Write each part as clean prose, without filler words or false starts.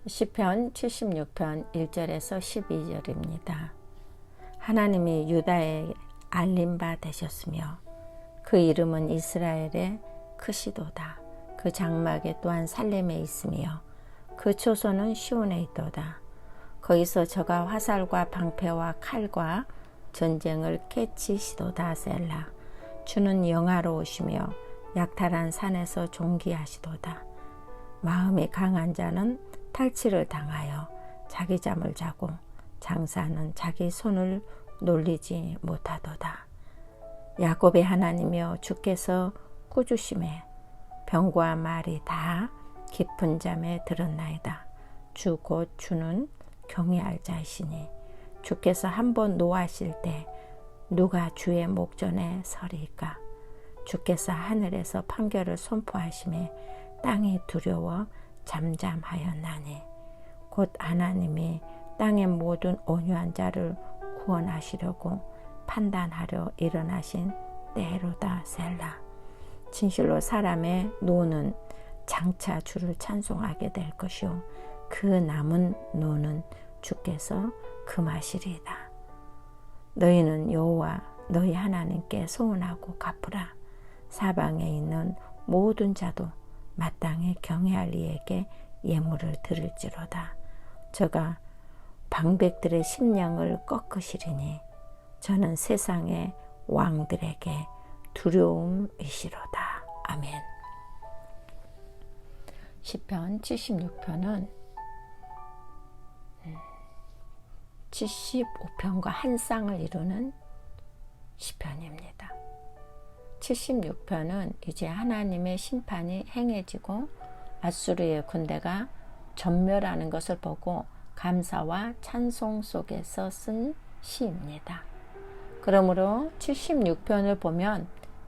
시편 76편 1절에서 12절입니다. 하나님이 유다에 알린 바 되셨으며 그 이름은 이스라엘의 크시도다. 그 장막에 또한 살렘에 있으며 그 초소는 시온에 있도다. 거기서 저가 화살과 방패와 칼과 전쟁을 깨치시도다. 셀라. 주는 영화로우시며 약탈한 산에서 존귀하시도다. 마음이 강한 자는 탈취를 당하여 자기 잠을 자고 장사는 자기 손을 놀리지 못하도다. 야곱의 하나님이여 주께서 꾸주심에 병과 말이 다 깊은 잠에 들었나이다. 주 곧 주는 경외할 자이시니 주께서 한번 노하실 때 누가 주의 목전에 서리이까. 주께서 하늘에서 판결을 선포하심에 땅이 두려워 잠잠하였나니 곧 하나님이 땅의 모든 온유한 자를 구원하시려고 판단하려 일어나신 때로다. 셀라. 진실로 사람의 노는 장차 주를 찬송하게 될 것이요 그 남은 노는 주께서 금하시리이다. 너희는 여호와 너희 하나님께 소원하고 갚으라. 사방에 있는 모든 자도 마땅히 경외할 이에게 예물을 드릴지로다. 저가 방백들의 심령을 꺾으시리니 저는 세상의 왕들에게 두려움이시로다. 아멘. 시편 76편은 75편과 한 쌍을 이루는 시편입니다. 76편은 이제 하나님의 심판이 행해지고 아수르의 군대가 전멸하는 것을 보고 감사와 찬송 속에서 쓴 시입니다. 그러므로 76편을 보면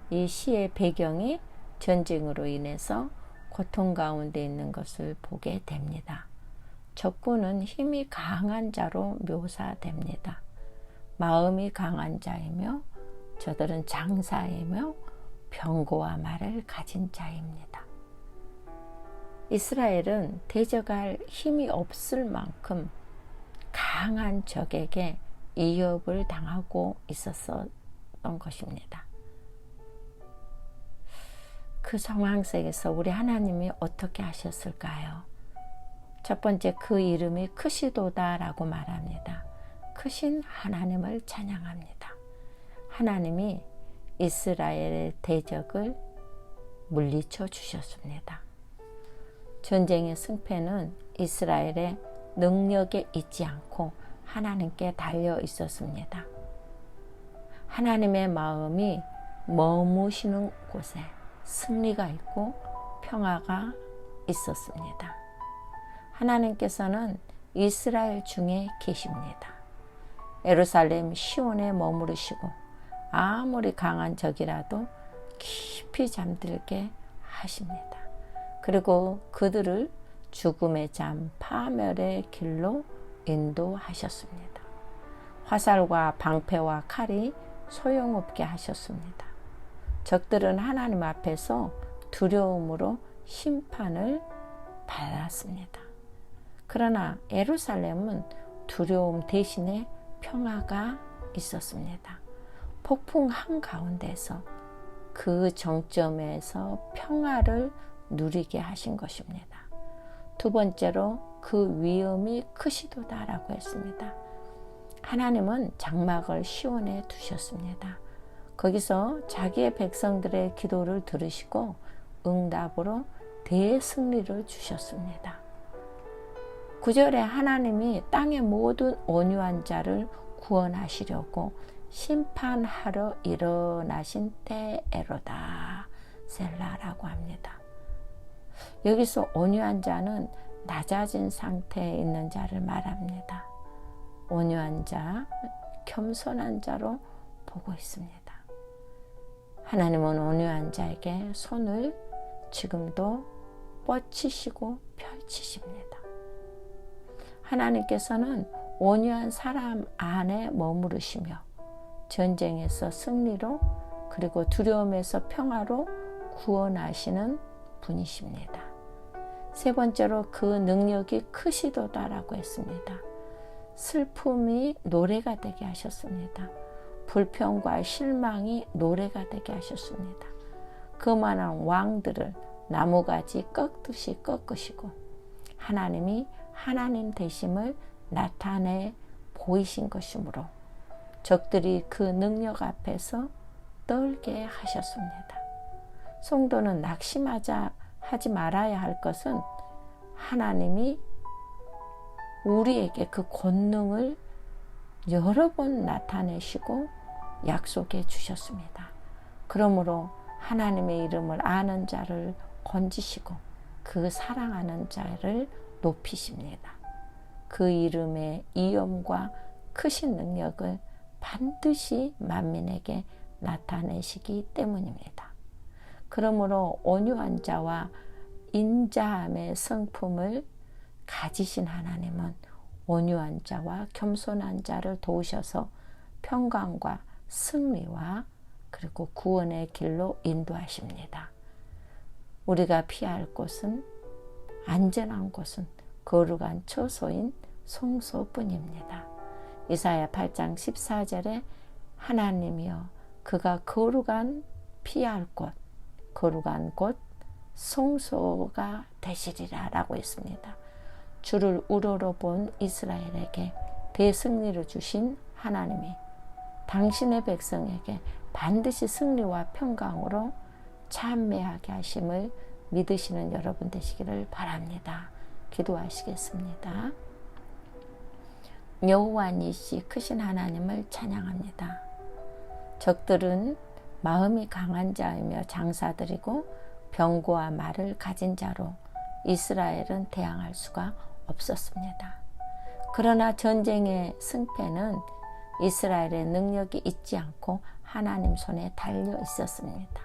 이 시의 배경이 전쟁으로 인해서 고통 가운데 있는 것을 보게 됩니다. 적군은 힘이 강한 자로 묘사됩니다. 마음이 강한 자이며 저들은 장사이며 병고와 말을 가진 자입니다. 이스라엘은 대적할 힘이 없을 만큼 강한 적에게 위협을 당하고 있었던 것입니다. 그 상황 속에서 우리 하나님이 어떻게 하셨을까요? 첫 번째, 그 이름이 크시도다라고 말합니다. 크신 하나님을 찬양합니다. 하나님이 이스라엘의 대적을 물리쳐 주셨습니다. 전쟁의 승패는 이스라엘의 능력에 있지 않고 하나님께 달려 있었습니다. 하나님의 마음이 머무시는 곳에 승리가 있고 평화가 있었습니다. 하나님께서는 이스라엘 중에 계십니다. 예루살렘 시온에 머무르시고 아무리 강한 적이라도 깊이 잠들게 하십니다. 그리고 그들을 죽음의 잠, 파멸의 길로 인도하셨습니다. 화살과 방패와 칼이 소용없게 하셨습니다. 적들은 하나님 앞에서 두려움으로 심판을 받았습니다. 그러나 예루살렘은 두려움 대신에 평화가 있었습니다. 폭풍 한가운데서 그 정점에서 평화를 누리게 하신 것입니다. 두 번째로 그 위엄이 크시도다라고 했습니다. 하나님은 장막을 시온에 두셨습니다. 거기서 자기의 백성들의 기도를 들으시고 응답으로 대승리를 주셨습니다. 9절에 하나님이 땅의 모든 온유한 자를 구원하시려고 심판하러 일어나신 때에로다. 셀라라고 합니다. 여기서 온유한 자는 낮아진 상태에 있는 자를 말합니다. 온유한 자, 겸손한 자로 보고 있습니다. 하나님은 온유한 자에게 손을 지금도 뻗치시고 펼치십니다. 하나님께서는 온유한 사람 안에 머무르시며 전쟁에서 승리로 그리고 두려움에서 평화로 구원하시는 분이십니다. 세 번째로 그 능력이 크시도다라고 했습니다. 슬픔이 노래가 되게 하셨습니다. 불평과 실망이 노래가 되게 하셨습니다. 그만한 왕들을 나무가지 꺾듯이 꺾으시고 하나님이 하나님 되심을 나타내 보이신 것이므로 적들이 그 능력 앞에서 떨게 하셨습니다. 성도는 낙심하지 말아야 할 것은 하나님이 우리에게 그 권능을 여러 번 나타내시고 약속해 주셨습니다. 그러므로 하나님의 이름을 아는 자를 건지시고 그 사랑하는 자를 높이십니다. 그 이름의 이엄과 크신 능력을 반드시 만민에게 나타내시기 때문입니다. 그러므로 온유한 자와 인자함의 성품을 가지신 하나님은 온유한 자와 겸손한 자를 도우셔서 평강과 승리와 그리고 구원의 길로 인도하십니다. 우리가 피할 곳은 안전한 곳은 거룩한 처소인 성소뿐입니다. 이사야 8장 14절에 하나님이여 그가 거룩한 피할 곳, 거룩한 곳 성소가 되시리라 라고 했습니다. 주를 우러러 본 이스라엘에게 대승리를 주신 하나님이 당신의 백성에게 반드시 승리와 평강으로 참매하게 하심을 믿으시는 여러분 되시기를 바랍니다. 기도하시겠습니다. 여호와 니시 크신 하나님을 찬양합니다. 적들은 마음이 강한 자이며 장사들이고 병고와 말을 가진 자로 이스라엘은 대항할 수가 없었습니다. 그러나 전쟁의 승패는 이스라엘의 능력이 있지 않고 하나님 손에 달려 있었습니다.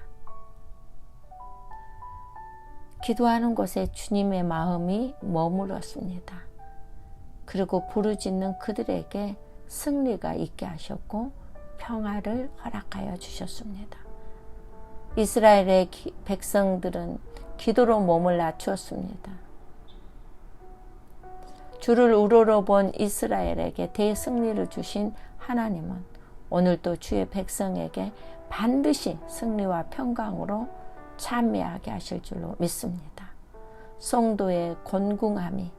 기도하는 곳에 주님의 마음이 머물렀습니다. 그리고 부르짖는 그들에게 승리가 있게 하셨고 평화를 허락하여 주셨습니다. 이스라엘의 백성들은 기도로 몸을 낮추었습니다. 주를 우러러 본 이스라엘에게 대승리를 주신 하나님은 오늘도 주의 백성에게 반드시 승리와 평강으로 참여하게 하실 줄로 믿습니다. 성도의 곤궁함이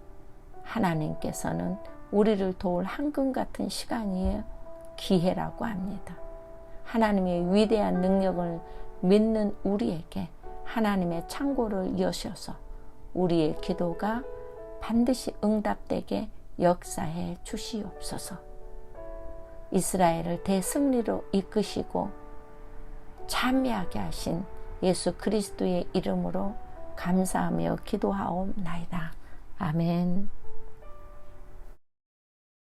하나님께서는 우리를 도울 황금 같은 시간이에요. 기회라고 합니다. 하나님의 위대한 능력을 믿는 우리에게 하나님의 창고를 여셔서 우리의 기도가 반드시 응답되게 역사해 주시옵소서. 이스라엘을 대승리로 이끄시고 참여하게 하신 예수 그리스도의 이름으로 감사하며 기도하옵나이다. 아멘.